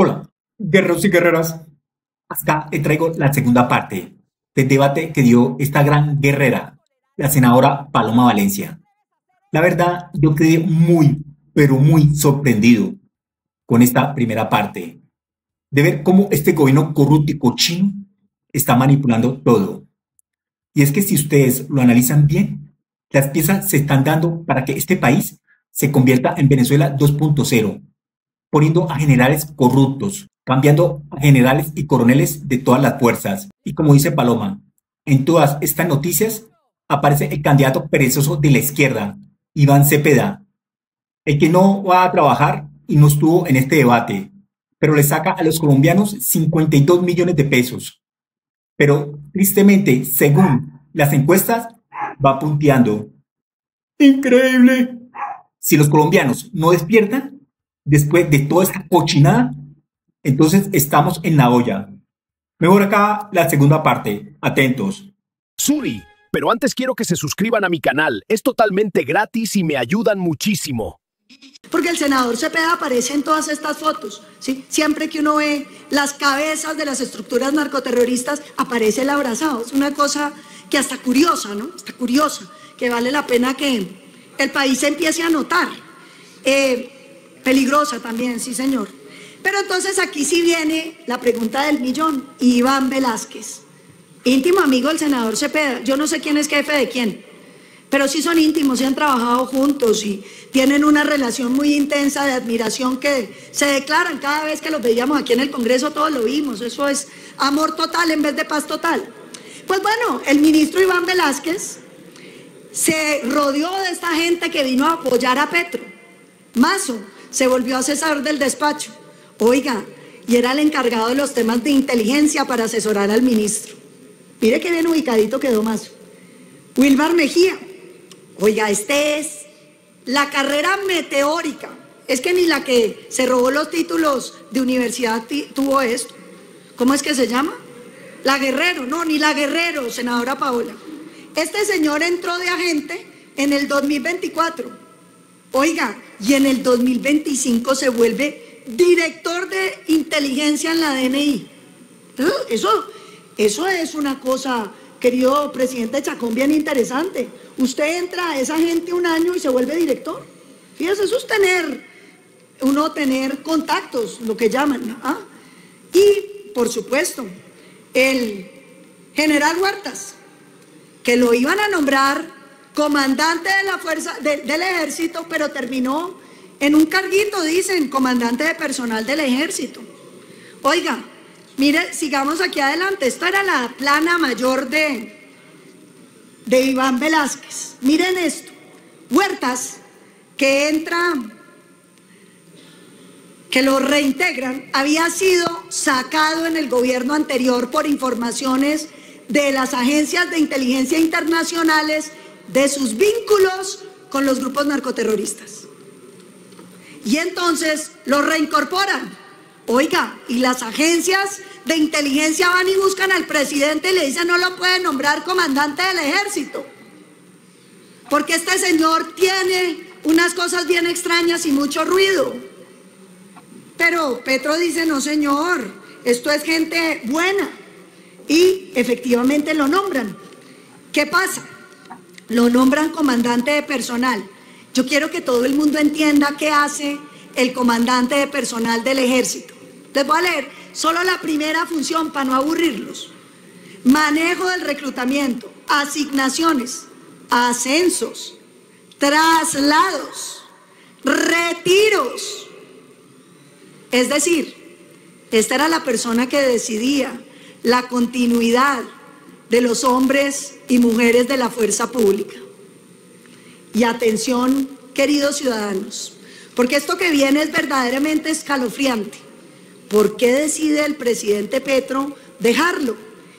Hola, guerreros y guerreras. Acá te traigo la segunda parte del debate que dio esta gran guerrera, la senadora Paloma Valencia. La verdad, yo quedé muy, pero muy sorprendido con esta primera parte, de ver cómo este gobierno corrupto y cochino está manipulando todo. Y es que si ustedes lo analizan bien, las piezas se están dando para que este país se convierta en Venezuela 2.0, poniendo a generales corruptos, cambiando a generales y coroneles de todas las fuerzas. Y como dice Paloma, en todas estas noticias aparece el candidato perezoso de la izquierda, Iván Cepeda, el que no va a trabajar y no estuvo en este debate, pero le saca a los colombianos 52 millones de pesos. Pero tristemente, según las encuestas, va punteando. Increíble. Si los colombianos no despiertan, después de toda esta cochinada, entonces estamos en la olla. Mejor acá la segunda parte. Atentos. Suri, pero antes quiero que se suscriban a mi canal. Es totalmente gratis y me ayudan muchísimo. Porque el senador Cepeda aparece en todas estas fotos, ¿sí? Siempre que uno ve las cabezas de las estructuras narcoterroristas, aparece el abrazado. Es una cosa que hasta curiosa, ¿no? Hasta curiosa, que vale la pena que el país se empiece a notar. Peligrosa también, sí señor. Pero entonces aquí sí viene la pregunta del millón. Iván Velázquez, íntimo amigo del senador Cepeda. Yo no sé quién es jefe de quién, pero sí son íntimos y han trabajado juntos y tienen una relación muy intensa de admiración que se declaran cada vez que los veíamos aquí en el Congreso, todos lo vimos. Eso es amor total en vez de paz total. Pues bueno, el ministro Iván Velázquez se rodeó de esta gente que vino a apoyar a Petro. Mazo se volvió asesor del despacho. Oiga, y era el encargado de los temas de inteligencia para asesorar al ministro. Mire qué bien ubicadito quedó Mazo. Wilmar Mejía. Oiga, este es la carrera meteórica. Es que ni la que se robó los títulos de universidad tuvo esto. ¿Cómo es que se llama? La Guerrero. No, ni la Guerrero, senadora Paola. Este señor entró de agente en el 2024. Oiga, y en el 2025 se vuelve director de inteligencia en la DNI. Eso es una cosa, querido presidente Chacón, bien interesante. Usted entra a esa gente un año y se vuelve director. Fíjese, eso es tener contactos, lo que llaman, ¿no? Y, por supuesto, el general Huertas, que lo iban a nombrar comandante de la fuerza del ejército, pero terminó en un carguito, dicen, comandante de personal del ejército. Oiga, mire, sigamos aquí adelante. Esta era la plana mayor de Iván Velázquez. Miren esto. Huertas, que entra, que lo reintegran, había sido sacado en el gobierno anterior por informaciones de las agencias de inteligencia internacionales de sus vínculos con los grupos narcoterroristas. Y entonces lo reincorporan. Oiga, y las agencias de inteligencia van y buscan al presidente y le dicen no lo puede nombrar comandante del ejército, porque este señor tiene unas cosas bien extrañas y mucho ruido. Pero Petro dice no señor, esto es gente buena, y efectivamente lo nombran. ¿Qué pasa? Lo nombran comandante de personal. Yo quiero que todo el mundo entienda qué hace el comandante de personal del ejército. Les voy a leer solo la primera función para no aburrirlos. Manejo del reclutamiento, asignaciones, ascensos, traslados, retiros. Es decir, esta era la persona que decidía la continuidad de los hombres y mujeres de la fuerza pública. Y atención, queridos ciudadanos, porque esto que viene es verdaderamente escalofriante. ¿Por qué decide el presidente Petro dejarlo?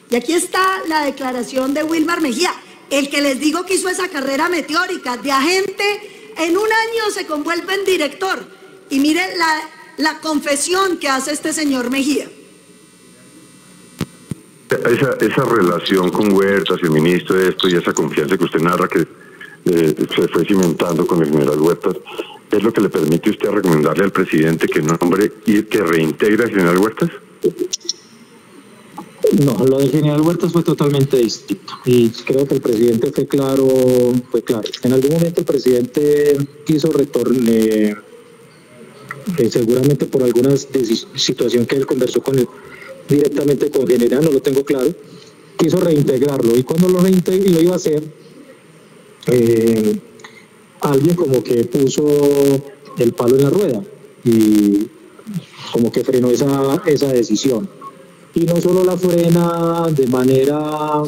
Y aquí está la declaración de Wilmar Mejía, el que les digo que hizo esa carrera meteórica, de agente, en un año se convuelve en director. Y mire la confesión que hace este señor Mejía. Esa relación con Huertas, el ministro de esto, y esa confianza que usted narra que se fue cimentando con el general Huertas, ¿qué es lo que le permite a usted recomendarle al presidente que nombre y que reintegre al general Huertas? No, lo del general Huertas fue totalmente distinto y creo que el presidente fue claro. En algún momento el presidente quiso retornar, seguramente por alguna situación que él conversó con él directamente con general, no lo tengo claro, quiso reintegrarlo, y cuando lo iba a hacer, alguien como que puso el palo en la rueda y como que frenó esa decisión. Y no solo la frena de manera,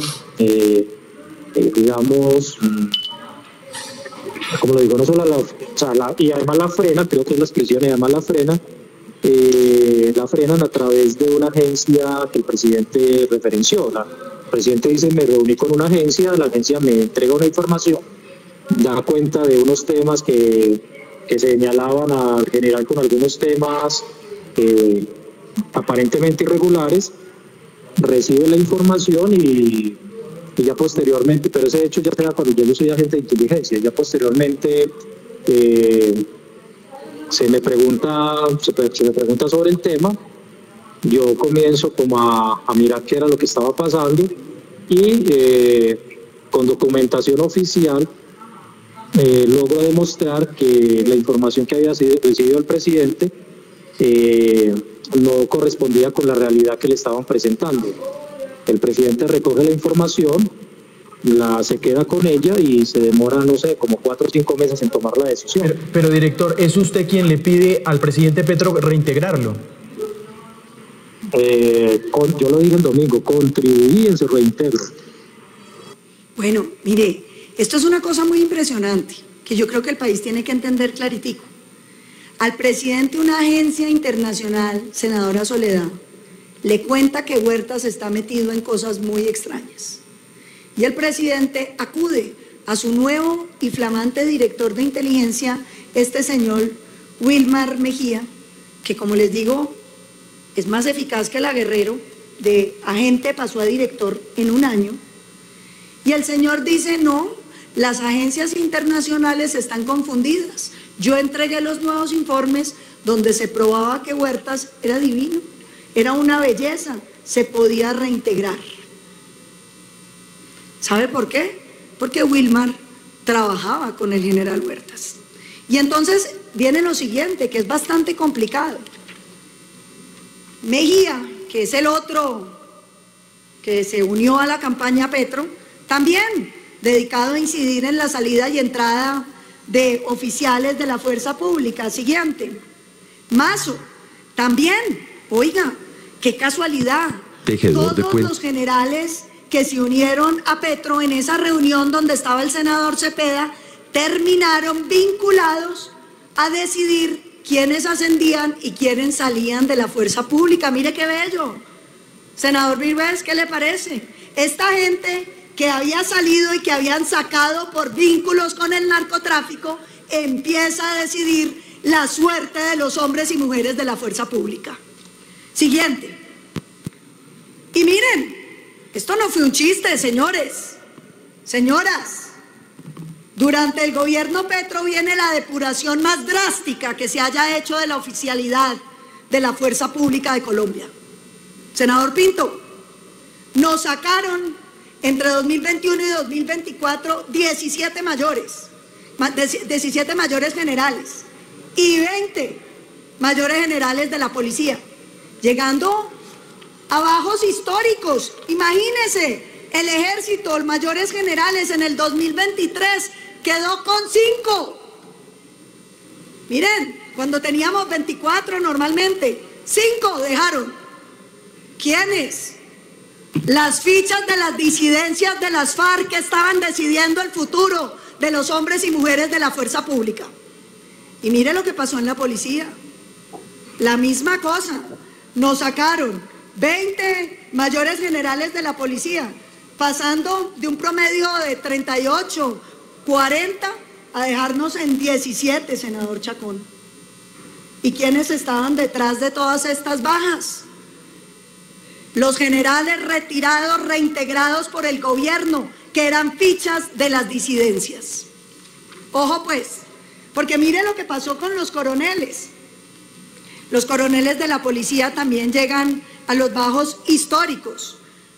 digamos, como lo digo, no solo y además la frena, creo que es la expresión, y además la frenan a través de una agencia que el presidente referenció. El presidente dice: me reuní con una agencia, la agencia me entrega una información, da cuenta de unos temas que señalaban al general con algunos temas aparentemente irregulares, recibe la información y ya posteriormente, pero ese hecho ya se da cuando yo soy agente de inteligencia, ya posteriormente se me pregunta sobre el tema, yo comienzo como a mirar qué era lo que estaba pasando y con documentación oficial logro demostrar que la información que había recibido el presidente no correspondía con la realidad que le estaban presentando. El presidente recoge la información, se queda con ella y se demora, no sé, como 4 o 5 meses en tomar la decisión. Pero director, ¿es usted quien le pide al presidente Petro reintegrarlo? Yo lo dije el domingo, contribuí en su reintegro. Bueno, mire, esto es una cosa muy impresionante, que yo creo que el país tiene que entender claritico. Al presidente de una agencia internacional, senadora Soledad, le cuenta que Huertas está metido en cosas muy extrañas. Y el presidente acude a su nuevo y flamante director de inteligencia, este señor Wilmar Mejía, que, como les digo, es más eficaz que la Guerrero, de agente pasó a director en 1 año. Y el señor dice: no, las agencias internacionales están confundidas. Yo entregué los nuevos informes donde se probaba que Huertas era divino, era una belleza, se podía reintegrar. ¿Sabe por qué? Porque Wilmar trabajaba con el general Huertas. Y entonces viene lo siguiente, que es bastante complicado. Mejía, que es el otro que se unió a la campaña Petro, también dedicado a incidir en la salida y entrada de oficiales de la fuerza pública. Siguiente. Mazo, también, oiga, qué casualidad. Todos los generales que se unieron a Petro en esa reunión donde estaba el senador Cepeda terminaron vinculados a decidir quiénes ascendían y quiénes salían de la fuerza pública. Mire qué bello. Senador Vives, ¿qué le parece? Esta gente que había salido y que habían sacado por vínculos con el narcotráfico, empieza a decidir la suerte de los hombres y mujeres de la fuerza pública. Siguiente. Y miren, esto no fue un chiste, señores, señoras. Durante el gobierno Petro viene la depuración más drástica que se haya hecho de la oficialidad de la fuerza pública de Colombia. Senador Pinto, nos sacaron entre 2021 y 2024 17 mayores generales y 20 mayores generales de la policía, llegando a bajos históricos. Imagínense, el ejército, los mayores generales en el 2023 quedó con 5. Miren, cuando teníamos 24 normalmente, 5 dejaron. ¿Quiénes? Las fichas de las disidencias de las FARC que estaban decidiendo el futuro de los hombres y mujeres de la fuerza pública. Y mire lo que pasó en la policía. La misma cosa. Nos sacaron 20 mayores generales de la policía, pasando de un promedio de 38, 40 a dejarnos en 17, senador Chacón. ¿Y quiénes estaban detrás de todas estas bajas? Los generales retirados, reintegrados por el gobierno, que eran fichas de las disidencias. Ojo pues, Porque mire lo que pasó con los coroneles. Los coroneles de la policía también llegan a los bajos históricos.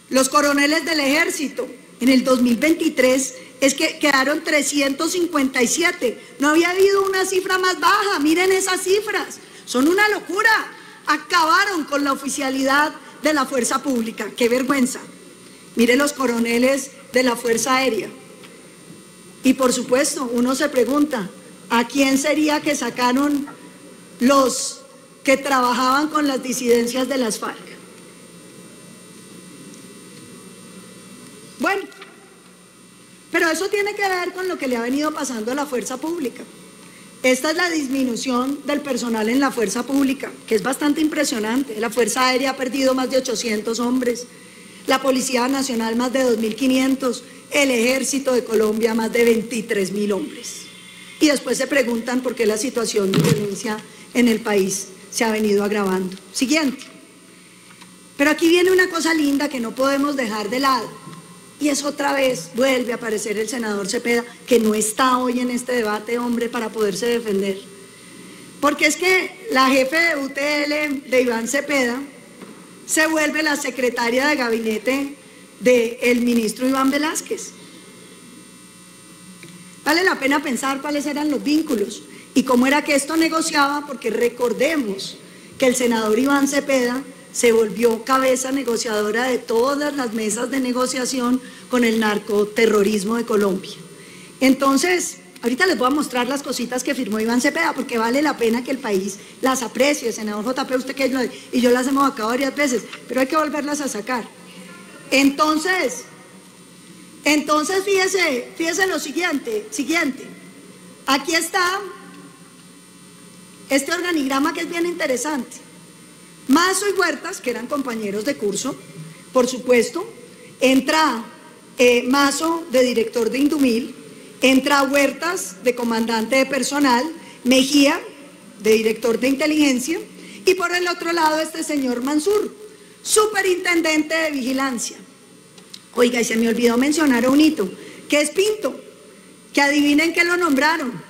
Los coroneles del ejército en el 2023 es que quedaron 357. No había habido una cifra más baja. Miren esas cifras. Son una locura. Acabaron con la oficialidad de la fuerza pública. ¡Qué vergüenza! Miren los coroneles de la Fuerza Aérea. Y por supuesto, uno se pregunta, ¿a quién sería que sacaron los que trabajaban con las disidencias de las FARC? Bueno, pero eso tiene que ver con lo que le ha venido pasando a la fuerza pública. Esta es la disminución del personal en la fuerza pública, que es bastante impresionante. La Fuerza Aérea ha perdido más de 800 hombres, la Policía Nacional más de 2.500, el Ejército de Colombia más de 23.000 hombres. Y después se preguntan por qué la situación de violencia en el país se ha venido agravando. Siguiente. Pero aquí viene una cosa linda que no podemos dejar de lado. Y es otra vez, vuelve a aparecer el senador Cepeda, que no está hoy en este debate, hombre, para poderse defender. Porque es que la jefe de UTL de Iván Cepeda se vuelve la secretaria de gabinete del ministro Iván Velásquez. Vale la pena pensar cuáles eran los vínculos y cómo era que esto negociaba, porque recordemos que el senador Iván Cepeda se volvió cabeza negociadora de todas las mesas de negociación con el narcoterrorismo de Colombia. Entonces, ahorita les voy a mostrar las cositas que firmó Iván Cepeda, porque vale la pena que el país las aprecie. Senador JP, usted que y yo las hemos sacado varias veces, pero hay que volverlas a sacar. Entonces fíjese lo siguiente, aquí está este organigrama que es bien interesante. Mazo y Huertas, que eran compañeros de curso, por supuesto, entra Mazo de director de Indumil, entra Huertas de comandante de personal, Mejía de director de inteligencia, y por el otro lado este señor Mansur, superintendente de vigilancia. Oiga, y se me olvidó mencionar a un hito, que es Pinto, que adivinen qué lo nombraron.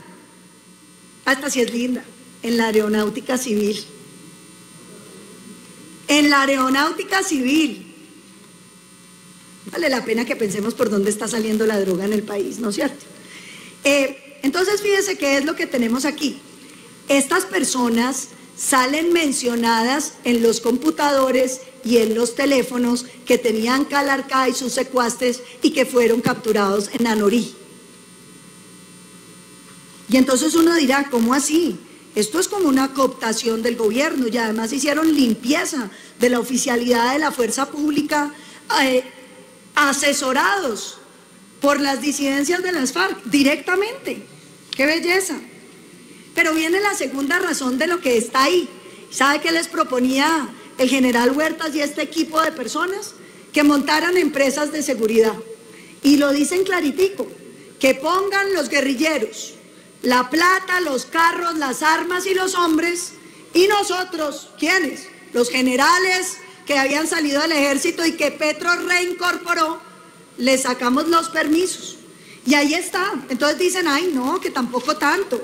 Hasta si es linda, en la aeronáutica civil. En la aeronáutica civil. Vale la pena que pensemos por dónde está saliendo la droga en el país, ¿no es cierto? Entonces fíjese qué es lo que tenemos aquí. Estas personas salen mencionadas en los computadores y en los teléfonos que tenían Calarcá y sus secuaces y que fueron capturados en Anorí. Y entonces uno dirá, ¿cómo así? Esto es como una cooptación del gobierno, y además hicieron limpieza de la oficialidad de la fuerza pública, asesorados por las disidencias de las FARC directamente. ¡Qué belleza! Pero viene la segunda razón de lo que está ahí. ¿Sabe qué les proponía el general Huertas y este equipo de personas? Que montaran empresas de seguridad. Y lo dicen claritico, que pongan los guerrilleros la plata, los carros, las armas y los hombres, y nosotros, ¿quiénes? Los generales que habían salido del ejército y que Petro reincorporó, les sacamos los permisos. Y ahí está. Entonces dicen, ay no, que tampoco tanto.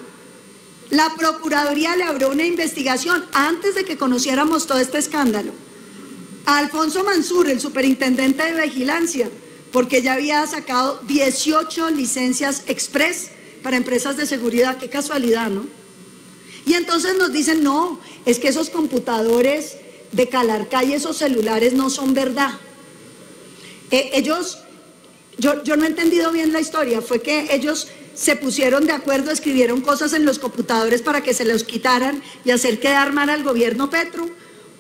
La Procuraduría le abrió una investigación antes de que conociéramos todo este escándalo a Alfonso Mansur, el superintendente de vigilancia, porque ya había sacado 18 licencias express para empresas de seguridad. Qué casualidad, ¿no? Y entonces nos dicen, no, es que esos computadores de Calarcá y esos celulares no son verdad. Yo no he entendido bien la historia, fue que ellos se pusieron de acuerdo, escribieron cosas en los computadores para que se los quitaran y hacer quedar mal al gobierno Petro,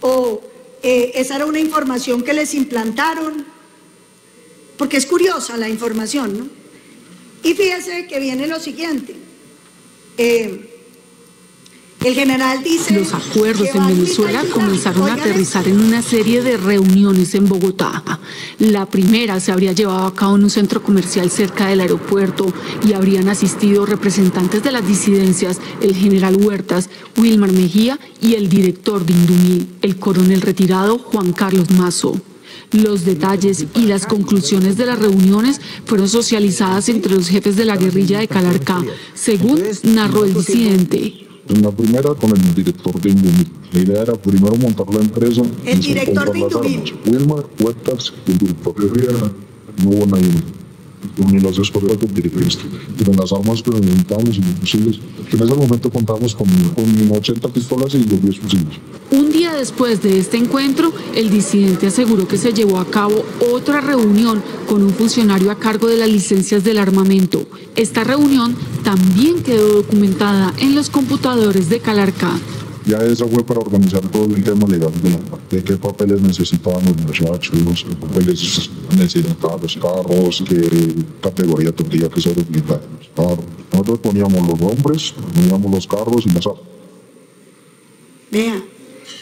o esa era una información que les implantaron, porque es curiosa la información, ¿no? Y fíjese que viene lo siguiente. El general dice... Los acuerdos en Venezuela comenzaron a aterrizar en una serie de reuniones en Bogotá. La primera se habría llevado a cabo en un centro comercial cerca del aeropuerto y habrían asistido representantes de las disidencias, el general Huertas, Wilmar Mejía y el director de Indumil, el coronel retirado Juan Carlos Mazo. Los detalles y las conclusiones de las reuniones fueron socializadas entre los jefes de la guerrilla de Calarcá, según narró el disidente. En la primera con el director de Indumil. La idea era primero montar la empresa. El director de Indumil. Wilmar, Huertas, el director de Riera, no hubo nadie. Ni las escuelas con directores. Pero las armas que necesitábamos y los fusiles. En ese momento contamos con 80 pistolas y los 10 fusiles. Un día después de este encuentro, el disidente aseguró que se llevó a cabo otra reunión con un funcionario a cargo de las licencias del armamento. Esta reunión también quedó documentada en los computadores de Calarcá. Ya esa fue para organizar todo el tema legal de qué papeles necesitaban los muchachos, los papeles necesitaban los carros, qué categoría tendría que ser obligada en los carros. Nosotros poníamos los nombres, poníamos los carros y las armas. Vea,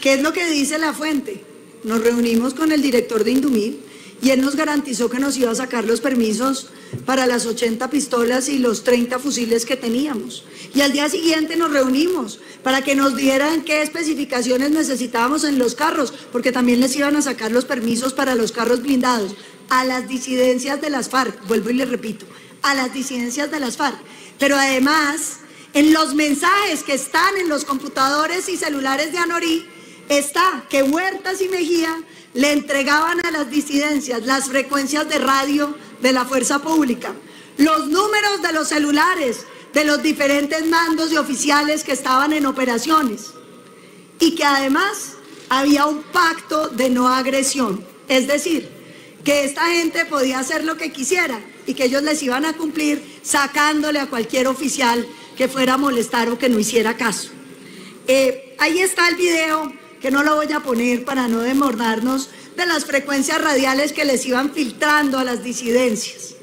¿qué es lo que dice la fuente? Nos reunimos con el director de Indumil y él nos garantizó que nos iba a sacar los permisos para las 80 pistolas y los 30 fusiles que teníamos. Y al día siguiente nos reunimos para que nos dieran qué especificaciones necesitábamos en los carros, porque también les iban a sacar los permisos para los carros blindados a las disidencias de las FARC, vuelvo y les repito, a las disidencias de las FARC. Pero además, en los mensajes que están en los computadores y celulares de Anorí, está que Huertas y Mejía le entregaban a las disidencias las frecuencias de radio de la fuerza pública, los números de los celulares de los diferentes mandos y oficiales que estaban en operaciones, y que además había un pacto de no agresión, es decir, que esta gente podía hacer lo que quisiera y que ellos les iban a cumplir sacándole a cualquier oficial que fuera a molestar o que no hiciera caso. Ahí está el video, que no lo voy a poner para no demorarnos, de las frecuencias radiales que les iban filtrando a las disidencias.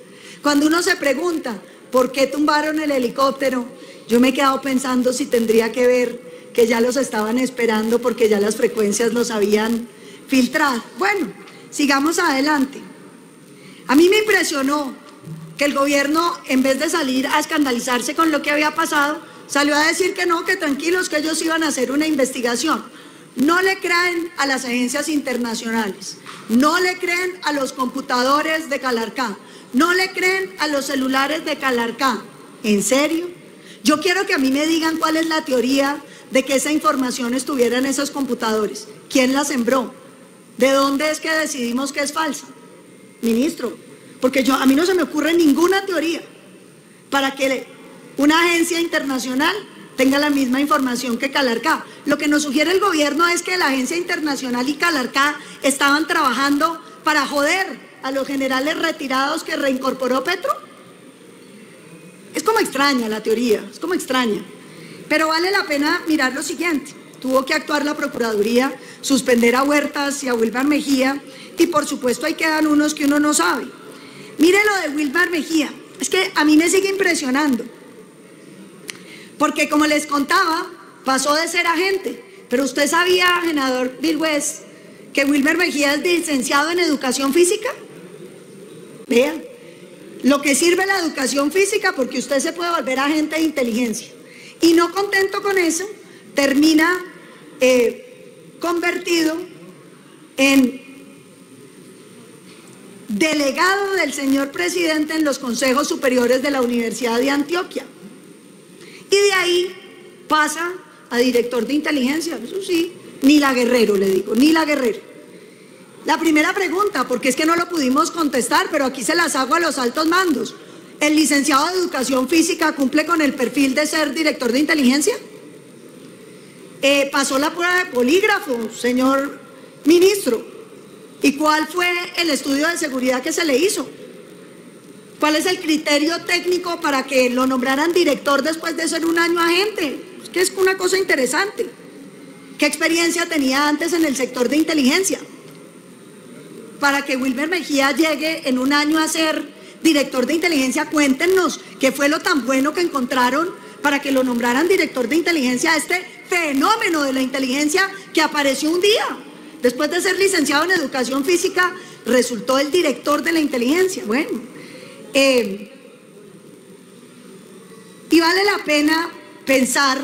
Cuando uno se pregunta por qué tumbaron el helicóptero, yo me he quedado pensando si tendría que ver que ya los estaban esperando porque ya las frecuencias los habían filtrado. Bueno, sigamos adelante. A mí me impresionó que el gobierno, en vez de salir a escandalizarse con lo que había pasado, salió a decir que no, que tranquilos, que ellos iban a hacer una investigación. No le creen a las agencias internacionales, no le creen a los computadores de Calarcá, no le creen a los celulares de Calarcá. ¿En serio? Yo quiero que a mí me digan cuál es la teoría de que esa información estuviera en esos computadores. ¿Quién la sembró? ¿De dónde es que decidimos que es falsa? Ministro, porque a mí no se me ocurre ninguna teoría para que una agencia internacional tenga la misma información que Calarcá. Lo que nos sugiere el gobierno es que la agencia internacional y Calarcá estaban trabajando para joder a los generales retirados que reincorporó Petro. Es como extraña la teoría, es como extraña. Pero vale la pena mirar lo siguiente. Tuvo que actuar la Procuraduría, suspender a Huertas y a Wilmar Mejía, y por supuesto ahí quedan unos que uno no sabe. Mire lo de Wilmar Mejía, es que a mí me sigue impresionando. Porque como les contaba, pasó de ser agente, pero usted sabía, senador Vilhues, que Wilmar Mejía es licenciado en educación física. Vean, lo que sirve la educación física, porque usted se puede volver agente de inteligencia. Y no contento con eso, termina convertido en delegado del señor presidente en los consejos superiores de la Universidad de Antioquia. Y de ahí pasa a director de inteligencia. Eso sí, ni la Guerrero, le digo, ni la Guerrero. La primera pregunta, porque es que no lo pudimos contestar, pero aquí se las hago a los altos mandos. ¿El licenciado de educación física cumple con el perfil de ser director de inteligencia? Pasó la prueba de polígrafo, señor ministro. ¿Y cuál fue el estudio de seguridad que se le hizo? ¿Cuál es el criterio técnico para que lo nombraran director después de ser un año agente? Es que es una cosa interesante. ¿Qué experiencia tenía antes en el sector de inteligencia? Para que Wilmar Mejía llegue en un año a ser director de inteligencia, cuéntenos qué fue lo tan bueno que encontraron para que lo nombraran director de inteligencia, este fenómeno de la inteligencia que apareció un día. Después de ser licenciado en educación física, resultó el director de la inteligencia. Bueno, y vale la pena pensar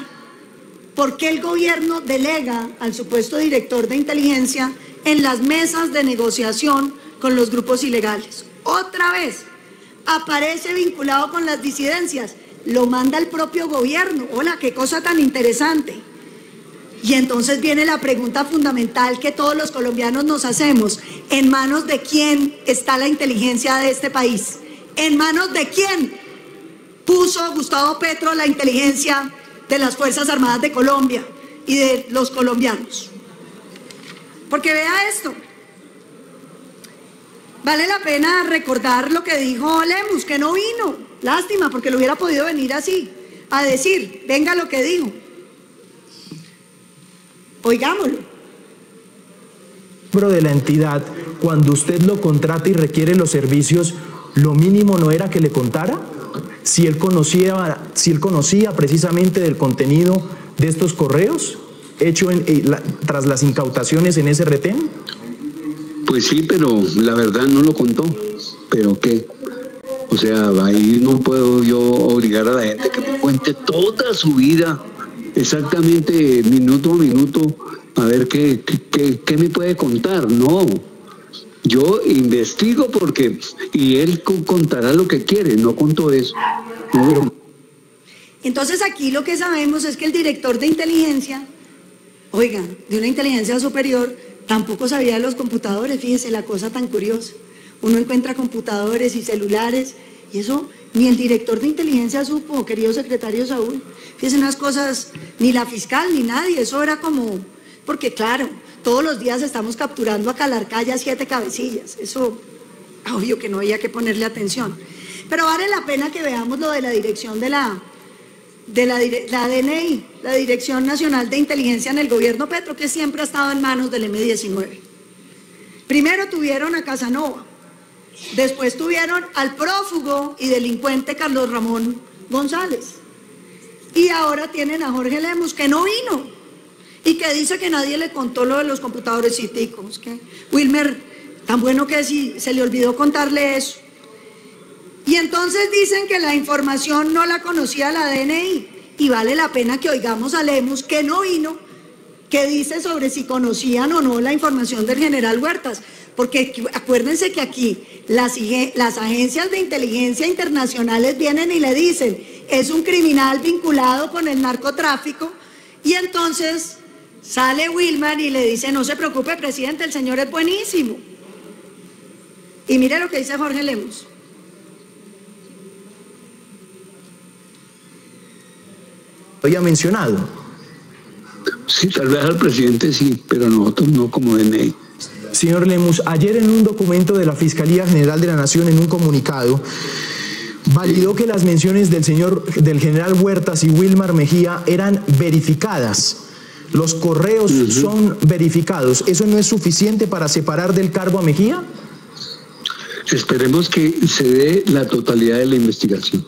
por qué el gobierno delega al supuesto director de inteligencia en las mesas de negociación con los grupos ilegales. Otra vez, aparece vinculado con las disidencias, lo manda el propio gobierno. Hola, qué cosa tan interesante. Y entonces viene la pregunta fundamental que todos los colombianos nos hacemos: ¿en manos de quién está la inteligencia de este país? ¿En manos de quién puso Gustavo Petro la inteligencia de las Fuerzas Armadas de Colombia y de los colombianos? Porque vea esto, vale la pena recordar lo que dijo Lemus, que no vino. Lástima, porque lo hubiera podido venir así, a decir, venga lo que dijo. Oigámoslo. Miembro de la entidad, cuando usted lo contrata y requiere los servicios, ¿lo mínimo no era que le contara? Si él conocía precisamente del contenido de estos correos hecho tras las incautaciones en ese retén. Pues sí, pero la verdad no lo contó. ¿Pero qué? O sea, ahí no puedo yo obligar a la gente que me cuente toda su vida, exactamente minuto a minuto, a ver qué me puede contar. No, yo investigo y él contará lo que quiere, no contó eso. No. Entonces aquí lo que sabemos es que el director de inteligencia, oiga, de una inteligencia superior, tampoco sabía de los computadores. Fíjese la cosa tan curiosa. Uno encuentra computadores y celulares y eso ni el director de inteligencia supo, querido secretario Saúl. Fíjese unas cosas, ni la fiscal ni nadie, eso era como, porque claro, todos los días estamos capturando a Calarcaya 7 cabecillas, eso obvio que no había que ponerle atención. Pero vale la pena que veamos lo de la dirección de la DNI, la Dirección Nacional de Inteligencia en el gobierno Petro, que siempre ha estado en manos del M-19. Primero tuvieron a Casanova, después tuvieron al prófugo y delincuente Carlos Ramón González, y ahora tienen a Jorge Lemus, que no vino, y que dice que nadie le contó lo de los computadores cíticos, que Wilmer, tan bueno que si se le olvidó contarle eso. Y entonces dicen que la información no la conocía la DNI, y vale la pena que oigamos a Lemus, que no vino, que dice sobre si conocían o no la información del general Huertas, porque acuérdense que aquí las agencias de inteligencia internacionales vienen y le dicen, es un criminal vinculado con el narcotráfico, y entonces sale Wilmer y le dice, no se preocupe, presidente, el señor es buenísimo. Y mire lo que dice Jorge Lemus. Había mencionado. Sí, tal vez al presidente sí, pero nosotros no como DNI. Señor Lemus, ayer en un documento de la Fiscalía General de la Nación, en un comunicado, validó que las menciones del general Huertas y Wilmar Mejía eran verificadas. Los correos son verificados. ¿Eso no es suficiente para separar del cargo a Mejía? Esperemos que se dé la totalidad de la investigación.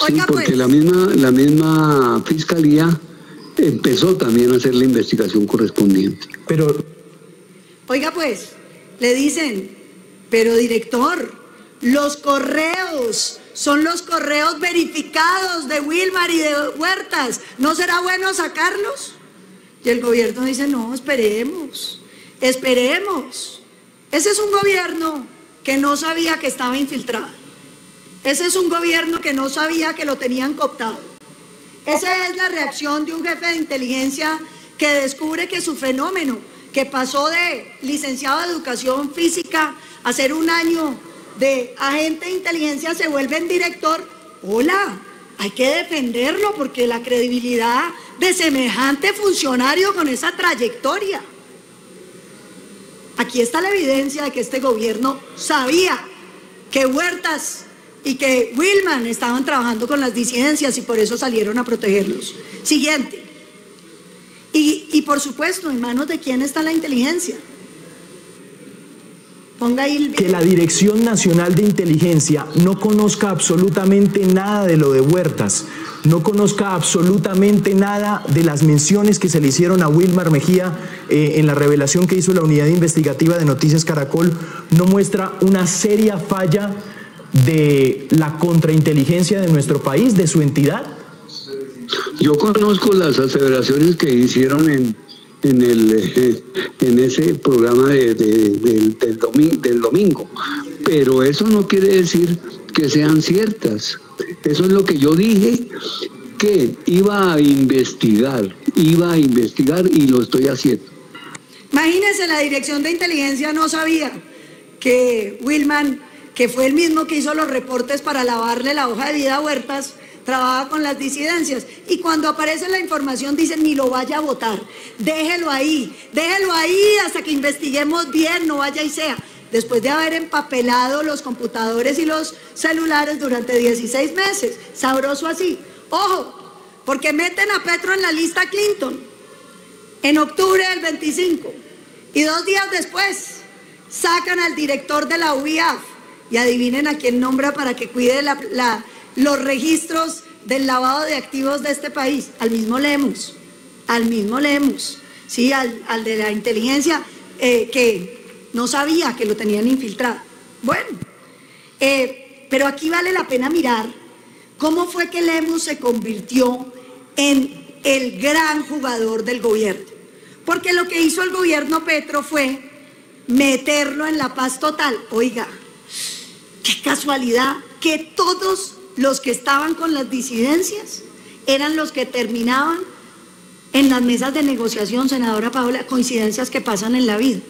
Sí, porque la misma Fiscalía empezó también a hacer la investigación correspondiente. Pero... Oiga pues, le dicen, pero director, los correos son los correos verificados de Wilmar y de Huertas, ¿no será bueno sacarlos? Y el gobierno dice, no, esperemos. Ese es un gobierno que no sabía que estaba infiltrado. Ese es un gobierno que no sabía que lo tenían cooptado. Esa es la reacción de un jefe de inteligencia que descubre que su fenómeno, que pasó de licenciado de educación física a ser un año de agente de inteligencia, se vuelve en director. Hola, hay que defenderlo porque la credibilidad de semejante funcionario con esa trayectoria. Aquí está la evidencia de que este gobierno sabía que Huertas y que Wilman estaban trabajando con las disidencias y por eso salieron a protegerlos. Siguiente. Y por supuesto, ¿en manos de quién está la inteligencia? Ponga ahí el... Que la Dirección Nacional de Inteligencia no conozca absolutamente nada de lo de Huertas, no conozca absolutamente nada de las menciones que se le hicieron a Wilmar Mejía en la revelación que hizo la unidad investigativa de Noticias Caracol, no muestra una seria falla de la contrainteligencia de nuestro país, de su entidad. Yo conozco las aseveraciones que hicieron en ese programa del domingo. Pero eso no quiere decir que sean ciertas. Eso es lo que yo dije, que iba a investigar y lo estoy haciendo. Imagínense, la Dirección de Inteligencia no sabía que Wilman, que fue el mismo que hizo los reportes para lavarle la hoja de vida a Huertas, trabaja con las disidencias, y cuando aparece la información dicen ni lo vaya a votar, déjelo ahí hasta que investiguemos bien, no vaya y sea, después de haber empapelado los computadores y los celulares durante 16 meses, sabroso así. Ojo, porque meten a Petro en la lista Clinton en octubre del 25 y 2 días después sacan al director de la UIAF y adivinen a quién nombra para que cuide los registros del lavado de activos de este país. Al mismo Lemus, sí, al de la inteligencia, que no sabía que lo tenían infiltrado. Bueno, pero aquí vale la pena mirar cómo fue que Lemus se convirtió en el gran jugador del gobierno. Porque lo que hizo el gobierno Petro fue meterlo en la paz total. Oiga, qué casualidad que todos los que estaban con las disidencias eran los que terminaban en las mesas de negociación, senadora Paola, coincidencias que pasan en la vida.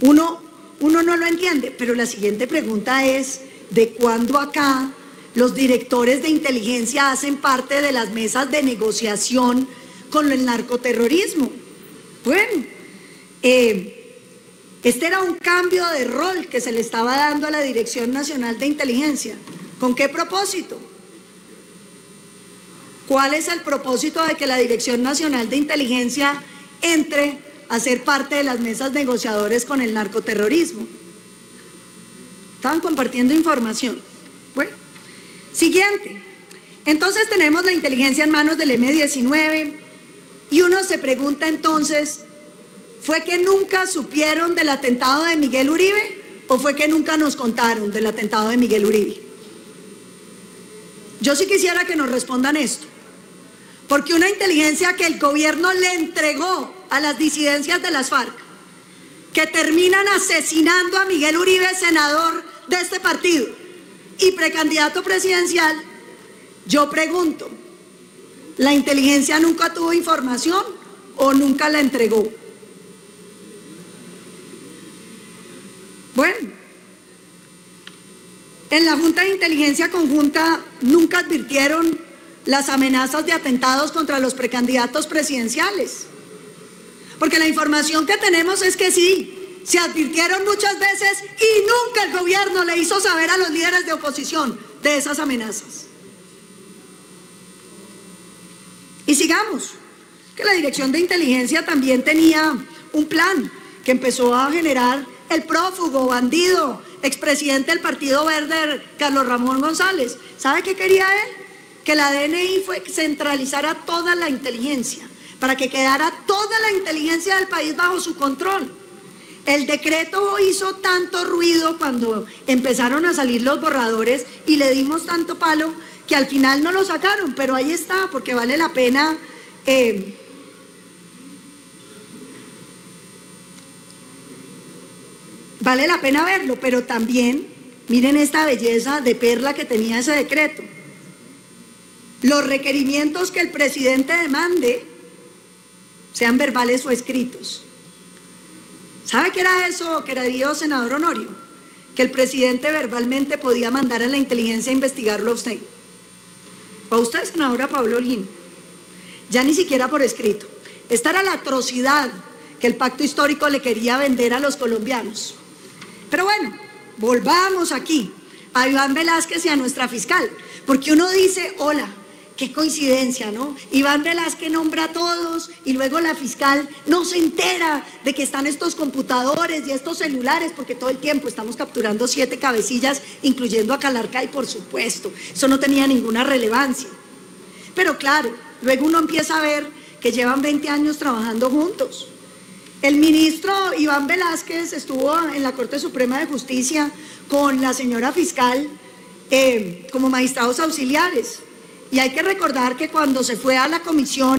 Uno no lo entiende, pero la siguiente pregunta es, ¿de cuándo acá los directores de inteligencia hacen parte de las mesas de negociación con el narcoterrorismo? Bueno, este era un cambio de rol que se le estaba dando a la Dirección Nacional de Inteligencia. ¿Con qué propósito? ¿Cuál es el propósito de que la Dirección Nacional de Inteligencia entre a ser parte de las mesas negociadores con el narcoterrorismo? Estaban compartiendo información. Bueno, siguiente. Entonces tenemos la inteligencia en manos del M-19 y uno se pregunta entonces, ¿fue que nunca supieron del atentado de Miguel Uribe o fue que nunca nos contaron del atentado de Miguel Uribe? Yo sí quisiera que nos respondan esto, porque una inteligencia que el gobierno le entregó a las disidencias de las FARC, que terminan asesinando a Miguel Uribe, senador de este partido y precandidato presidencial, yo pregunto, ¿la inteligencia nunca tuvo información o nunca la entregó? Bueno, en la Junta de Inteligencia Conjunta nunca advirtieron las amenazas de atentados contra los precandidatos presidenciales. Porque la información que tenemos es que sí, se advirtieron muchas veces y nunca el gobierno le hizo saber a los líderes de oposición de esas amenazas. Y sigamos, que la Dirección de Inteligencia también tenía un plan que empezó a generar el prófugo, bandido, expresidente del Partido Verde, Carlos Ramón González. ¿Sabe qué quería él? Que la DNI centralizara toda la inteligencia, para que quedara toda la inteligencia del país bajo su control. El decreto hizo tanto ruido cuando empezaron a salir los borradores y le dimos tanto palo que al final no lo sacaron, pero ahí está, porque vale la pena verlo, pero también miren esta belleza de perla que tenía ese decreto. Los requerimientos que el presidente demande sean verbales o escritos. ¿Sabe qué era eso, querido senador Honorio? Que el presidente verbalmente podía mandar a la inteligencia a investigarlo a usted. O a usted, senadora Paola Holguín. Ya ni siquiera por escrito. Esta era la atrocidad que el pacto histórico le quería vender a los colombianos. Pero bueno, volvamos aquí a Iván Velásquez y a nuestra fiscal, porque uno dice, hola, qué coincidencia, ¿no? Iván Velásquez nombra a todos y luego la fiscal no se entera de que están estos computadores y estos celulares, porque todo el tiempo estamos capturando 7 cabecillas, incluyendo a Calarcay, por supuesto. Eso no tenía ninguna relevancia. Pero claro, luego uno empieza a ver que llevan 20 años trabajando juntos. El ministro Iván Velásquez estuvo en la Corte Suprema de Justicia con la señora fiscal como magistrados auxiliares. Y hay que recordar que cuando se fue a la comisión